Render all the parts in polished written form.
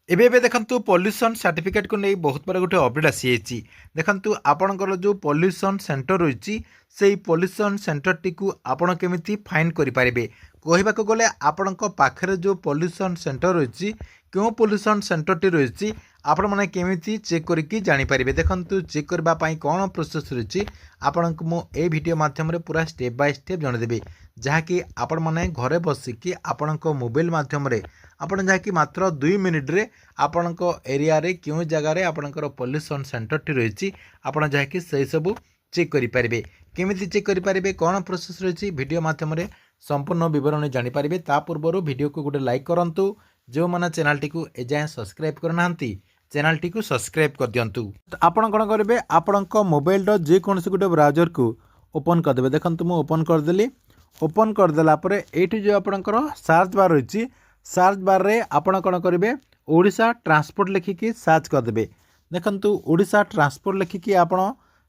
ଏବେ ଏବେ ଦେଖନ୍ତୁ ପଲ୍ୟୁସନ୍ ସାର୍ଟିଫିକେଟ୍କୁ ନେଇ ବହୁତ ବଡ଼ ଗୋଟେ ଅପଡ଼େଟ୍ ଆସିଯାଇଛି। ଦେଖନ୍ତୁ ଆପଣଙ୍କର ଯେଉଁ ପଲ୍ୟୁସନ୍ ସେଣ୍ଟର ରହିଛି ସେଇ ପଲ୍ୟୁସନ୍ ସେଣ୍ଟରଟିକୁ ଆପଣ କେମିତି ଫାଇନ୍ କରିପାରିବେ। କହିବାକୁ ଗଲେ ଆପଣଙ୍କ ପାଖରେ ଯେଉଁ ପଲ୍ୟୁସନ୍ ସେଣ୍ଟର ରହିଛି କେଉଁ ପଲ୍ୟୁସନ୍ ସେଣ୍ଟରଟି ରହିଛି ଆପଣମାନେ କେମିତି ଚେକ୍ କରିକି ଜାଣିପାରିବେ। ଦେଖନ୍ତୁ ଚେକ୍ କରିବା ପାଇଁ କ'ଣ ପ୍ରୋସେସ୍ ରହିଛି ଆପଣଙ୍କୁ ମୁଁ এই ଭିଡ଼ିଓ ମାଧ୍ୟମରେ ପୁରା ଷ୍ଟେପ୍ ବାଇ ଷ୍ଟେପ୍ ଜଣାଇଦେବି, ଯାହାକି ଆପଣମାନେ ଘରେ ବସିକି ଆପଣଙ୍କ ମୋବାଇଲ ମାଧ୍ୟମରେ ଆପଣ ଯାହାକି ମାତ୍ର 2 ମିନିଟ୍ରେ ଆପଣଙ୍କ ଏରିଆରେ କେଉଁ ଜାଗାରେ ଆପଣଙ୍କର ପଲ୍ୟୁସନ୍ ସେଣ୍ଟରଟି ରହିଛି ଆପଣ ଯାହାକି ସେହି ସବୁ ଚେକ୍ କରିପାରିବେ। କେମିତି ଚେକ୍ କରିପାରିବେ, କ'ଣ ପ୍ରୋସେସ୍ ରହିଛି ଭିଡ଼ିଓ ମାଧ୍ୟମରେ ସମ୍ପୂର୍ଣ୍ଣ ବିବରଣୀ ଜାଣିପାରିବେ। ତା ପୂର୍ବରୁ ଭିଡ଼ିଓକୁ ଗୋଟେ ଲାଇକ୍ କରନ୍ତୁ। ଯେଉଁମାନେ ଚ୍ୟାନେଲଟିକୁ ଏଯାଏଁ ସବସ୍କ୍ରାଇବ୍ କରିନାହାନ୍ତି ଚ୍ୟାନେଲଟିକୁ ସବସ୍କ୍ରାଇବ୍ କରିଦିଅନ୍ତୁ। ଆପଣ କ'ଣ କରିବେ, ଆପଣଙ୍କ ମୋବାଇଲର ଯେକୌଣସି ଗୋଟେ ବ୍ରାଉଜରକୁ ଓପନ୍ କରିଦେବେ। ଦେଖନ୍ତୁ ମୁଁ ଓପନ୍ କରିଦେଲି। ଓପନ୍ କରିଦେଲା ପରେ ଏଇଠି ଯେଉଁ ଆପଣଙ୍କର ସର୍ଚ୍ଚ ବାର୍ ରହିଛି ସର୍ଚ୍ଚ ବାର୍ରେ ଆପଣ କ'ଣ କରିବେ, ଓଡ଼ିଶା ଟ୍ରାନ୍ସପୋର୍ଟ ଲେଖିକି ସର୍ଚ୍ଚ କରିଦେବେ। ଦେଖନ୍ତୁ ଓଡ଼ିଶା ଟ୍ରାନ୍ସପୋର୍ଟ ଲେଖିକି ଆପଣ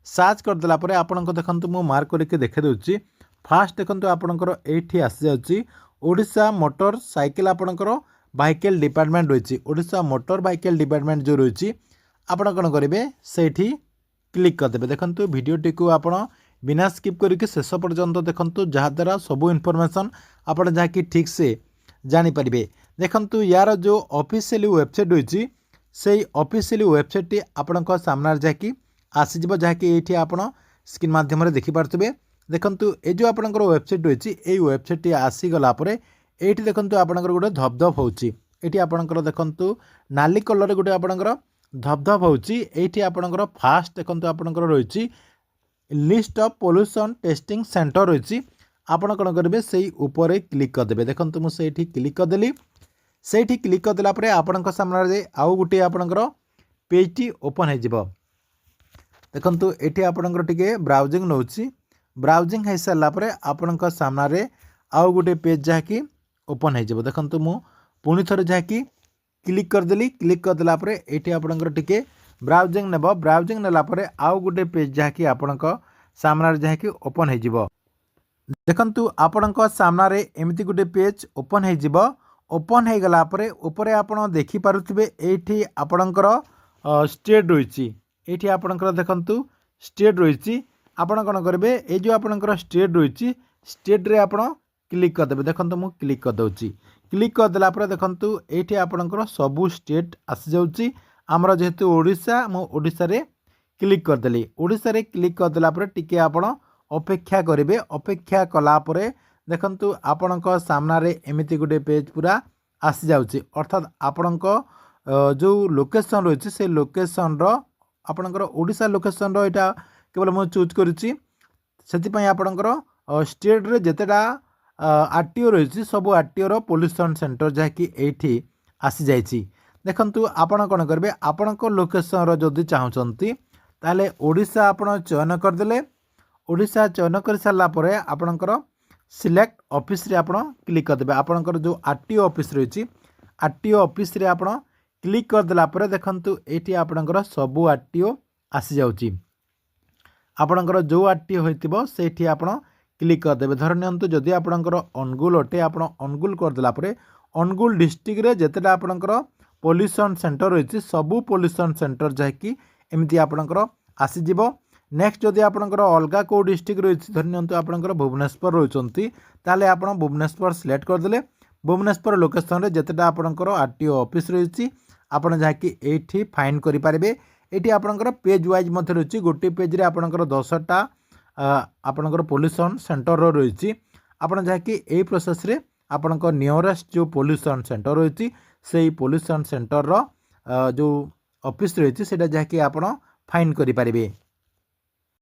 ସର୍ଚ୍ଚ କରିଦେଲା ପରେ ଆପଣଙ୍କ ଦେଖନ୍ତୁ ମୁଁ ମାର୍କ କରିକି ଦେଖାଇ ଦେଉଛି। ଫାର୍ଷ୍ଟ ଦେଖନ୍ତୁ ଆପଣଙ୍କର ଏଇଠି ଆସିଯାଉଛି ଓଡ଼ିଶା ମୋଟର ସାଇକେଲ ଆପଣଙ୍କର ଭାଇକେଲ୍ ଡିପାର୍ଟମେଣ୍ଟ ରହିଛି। ଓଡ଼ିଶା ମୋଟର ଭାଇକେଲ୍ ଡିପାର୍ଟମେଣ୍ଟ ଯେଉଁ ରହିଛି ଆପଣ କ'ଣ କରିବେ ସେଇଠି କ୍ଲିକ୍ କରିଦେବେ। ଦେଖନ୍ତୁ ଭିଡ଼ିଓଟିକୁ ଆପଣ ବିନା ସ୍କିପ୍ କରିକି ଶେଷ ପର୍ଯ୍ୟନ୍ତ ଦେଖନ୍ତୁ, ଯାହାଦ୍ୱାରା ସବୁ ଇନଫର୍ମେସନ୍ ଆପଣ ଯାହାକି ଠିକ୍ସେ ଜାଣିପାରିବେ। ଦେଖନ୍ତୁ ୟାର ଯେଉଁ ଅଫିସିଆଲି ୱେବସାଇଟ୍ ରହିଛି ସେଇ ଅଫିସିଆଲି ୱେବସାଇଟ୍ଟି ଆପଣଙ୍କ ସାମ୍ନାରେ ଯାହାକି ଆସିଯିବ, ଯାହାକି ଏଇଠି ଆପଣ ସ୍କ୍ରିନ୍ ମାଧ୍ୟମରେ ଦେଖିପାରୁଥିବେ। ଦେଖନ୍ତୁ ଏ ଯେଉଁ ଆପଣଙ୍କର ୱେବସାଇଟ୍ ରହିଛି ଏଇ ୱେବସାଇଟ୍ଟି ଆସିଗଲା ପରେ ଏଇଠି ଦେଖନ୍ତୁ ଆପଣଙ୍କର ଗୋଟେ ଧପଧପ ହେଉଛି। ଏଇଠି ଆପଣଙ୍କର ଦେଖନ୍ତୁ ନାଲି କଲର୍ରେ ଗୋଟେ ଆପଣଙ୍କର ଧପଧପ ହେଉଛି। ଏଇଠି ଆପଣଙ୍କର ଫାର୍ଷ୍ଟ ଦେଖନ୍ତୁ ଆପଣଙ୍କର ରହିଛି লিস্ট অফ পଲ୍ୟୁସନ୍ ଟେଷ୍ଟିଂ ସେଣ୍ଟର ରହିଛି। ଆପଣ କ'ଣ କରିବେ ସେଇ ଉପରେ କ୍ଲିକ୍ କରିଦେବେ। ଦେଖନ୍ତୁ ମୁଁ ସେଇଠି କ୍ଲିକ୍ କରିଦେଲି। ସେଇଠି କ୍ଲିକ୍ କରିଦେଲା ପରେ ଆପଣଙ୍କ ସାମ୍ନାରେ ଆଉ ଗୋଟିଏ ଆପଣଙ୍କର ପେଜ୍ଟି ଓପନ୍ ହୋଇଯିବ। ଦେଖନ୍ତୁ ଏଠି ଆପଣଙ୍କର ଟିକେ ବ୍ରାଉଜିଂ ନେଉଛି। ବ୍ରାଉଜିଂ ହୋଇସାରିଲା ପରେ ଆପଣଙ୍କ ସାମ୍ନାରେ ଆଉ ଗୋଟିଏ ପେଜ୍ ଯାହାକି ଓପନ୍ ହୋଇଯିବ। ଦେଖନ୍ତୁ ମୁଁ ପୁଣି ଥରେ ଯାହାକି କ୍ଲିକ୍ କରିଦେଲି। କ୍ଲିକ୍ କରିଦେଲା ପରେ ଏଇଠି ଆପଣଙ୍କର ଟିକେ ବ୍ରାଉଜିଂ ନେବ। ବ୍ରାଉଜିଂ ନେଲା ପରେ ଆଉ ଗୋଟିଏ ପେଜ୍ ଯାହାକି ଆପଣଙ୍କ ସାମ୍ନାରେ ଯାହାକି ଓପନ୍ ହୋଇଯିବ। ଦେଖନ୍ତୁ ଆପଣଙ୍କ ସାମ୍ନାରେ ଏମିତି ଗୋଟେ ପେଜ୍ ଓପନ୍ ହୋଇଯିବ। ଓପନ୍ ହୋଇଗଲା ପରେ ଉପରେ ଆପଣ ଦେଖିପାରୁଥିବେ ଏଇଠି ଆପଣଙ୍କର ଷ୍ଟେଟ୍ ରହିଛି। ଏଇଠି ଆପଣଙ୍କର ଦେଖନ୍ତୁ ଷ୍ଟେଟ୍ ରହିଛି। ଆପଣ କ'ଣ କରିବେ, ଏଇ ଯେଉଁ ଆପଣଙ୍କର ଷ୍ଟେଟ୍ ରହିଛି ଷ୍ଟେଟ୍ରେ ଆପଣ କ୍ଲିକ୍ କରିଦେବେ। ଦେଖନ୍ତୁ ମୁଁ କ୍ଲିକ୍ କରିଦେଉଛି। କ୍ଲିକ୍ କରିଦେଲା ପରେ ଦେଖନ୍ତୁ ଏଇଠି ଆପଣଙ୍କର ସବୁ ଷ୍ଟେଟ୍ ଆସିଯାଉଛି। ଆମର ଯେହେତୁ ଓଡ଼ିଶା, ମୁଁ ଓଡ଼ିଶାରେ କ୍ଲିକ୍ କରିଦେଲି। ଓଡ଼ିଶାରେ କ୍ଲିକ୍ କରିଦେଲା ପରେ ଟିକେ ଆପଣ ଅପେକ୍ଷା କରିବେ। ଅପେକ୍ଷା କଲା ପରେ ଦେଖନ୍ତୁ ଆପଣଙ୍କ ସାମ୍ନାରେ ଏମିତି ଗୋଟେ ପେଜ୍ ପୁରା ଆସିଯାଉଛି। ଅର୍ଥାତ୍ ଆପଣଙ୍କ ଯେଉଁ ଲୋକେସନ୍ ରହିଛି ସେ ଲୋକେସନ୍ର ଆପଣଙ୍କର ଓଡ଼ିଶା ଲୋକେସନ୍ର ଏଇଟା କେବଳ ମୁଁ ଚୁଜ୍ କରିଛି। ସେଥିପାଇଁ ଆପଣଙ୍କର ଷ୍ଟେଟ୍ରେ ଯେତେଟା ଆର୍ଟିଓ ରହିଛି ସବୁ ଆର୍ଟିଓର ପଲ୍ୟୁସନ୍ ସେଣ୍ଟର ଯାହାକି ଏଇଠି ଆସିଯାଇଛି। ଦେଖନ୍ତୁ ଆପଣ କ'ଣ କରିବେ, ଆପଣଙ୍କ ଲୋକେସନ୍ର ଯଦି ଚାହୁଁଛନ୍ତି ତାହେଲେ ଓଡ଼ିଶା ଆପଣ ଚୟନ କରିଦେଲେ। ଓଡ଼ିଶା ଚୟନ କରିସାରିଲା ପରେ ଆପଣଙ୍କର ସିଲେକ୍ଟ ଅଫିସ୍ରେ ଆପଣ କ୍ଲିକ୍ କରିଦେବେ। ଆପଣଙ୍କର ଯେଉଁ ଆର୍ଟିଓ ଅଫିସ୍ ରହିଛି ଆର୍ଟିଓ ଅଫିସ୍ରେ ଆପଣ କ୍ଲିକ୍ କରିଦେଲା ପରେ ଦେଖନ୍ତୁ ଏଇଠି ଆପଣଙ୍କର ସବୁ ଆର୍ଟିଓ ଆସିଯାଉଛି। ଆପଣଙ୍କର ଯେଉଁ ଆର୍ଟିଓ ହୋଇଥିବ ସେଇଠି ଆପଣ କ୍ଲିକ୍ କରିଦେବେ। ଧରି ନିଅନ୍ତୁ ଯଦି ଆପଣଙ୍କର ଅନୁଗୁଳ ଅଟେ, ଆପଣ ଅନୁଗୁଳ କରିଦେଲା ପରେ ଅନୁଗୁଳ ଡିଷ୍ଟ୍ରିକ୍ଟରେ ଯେତେଟା ଆପଣଙ୍କର ପଲ୍ୟୁସନ୍ ସେଣ୍ଟର ରହିଛି ସବୁ ପଲ୍ୟୁସନ୍ ସେଣ୍ଟର ଯାହାକି ଏମିତି ଆପଣଙ୍କର ଆସିଯିବ। ନେକ୍ସଟ ଯଦି ଆପଣଙ୍କର ଅଲଗା କେଉଁ ଡିଷ୍ଟ୍ରିକ୍ଟ ରହିଛି, ଧରି ନିଅନ୍ତୁ ଆପଣଙ୍କର ଭୁବନେଶ୍ୱର ରହୁଛନ୍ତି, ତାହେଲେ ଆପଣ ଭୁବନେଶ୍ୱର ସିଲେକ୍ଟ କରିଦେଲେ। ଭୁବନେଶ୍ୱର ଲୋକେସନ୍ରେ ଯେତେଟା ଆପଣଙ୍କର ଆର୍ଟିଓ ଅଫିସ୍ ରହିଛି ଆପଣ ଯାହାକି ଏଇଠି ଫାଇନ୍ କରିପାରିବେ। ଏଇଠି ଆପଣଙ୍କର ପେଜ୍ ୱାଇଜ୍ ମଧ୍ୟ ରହିଛି। ଗୋଟିଏ ପେଜ୍ରେ ଆପଣଙ୍କର 10ଟା ଆପଣଙ୍କର ପଲ୍ୟୁସନ୍ ସେଣ୍ଟର ରହିଛି। ଆପଣ ଯାହାକି ଏଇ ପ୍ରୋସେସ୍ରେ ଆପଣଙ୍କ ନିୟରେଷ୍ଟ ଯେଉଁ ପଲ୍ୟୁସନ୍ ସେଣ୍ଟର ରହିଛି ସେଇ ପଲ୍ୟୁସନ୍ ସେଣ୍ଟରର ଯେଉଁ ଅଫିସ୍ ରହିଛି ସେଇଟା ଯାହାକି ଆପଣ ଫାଇନ୍ କରିପାରିବେ।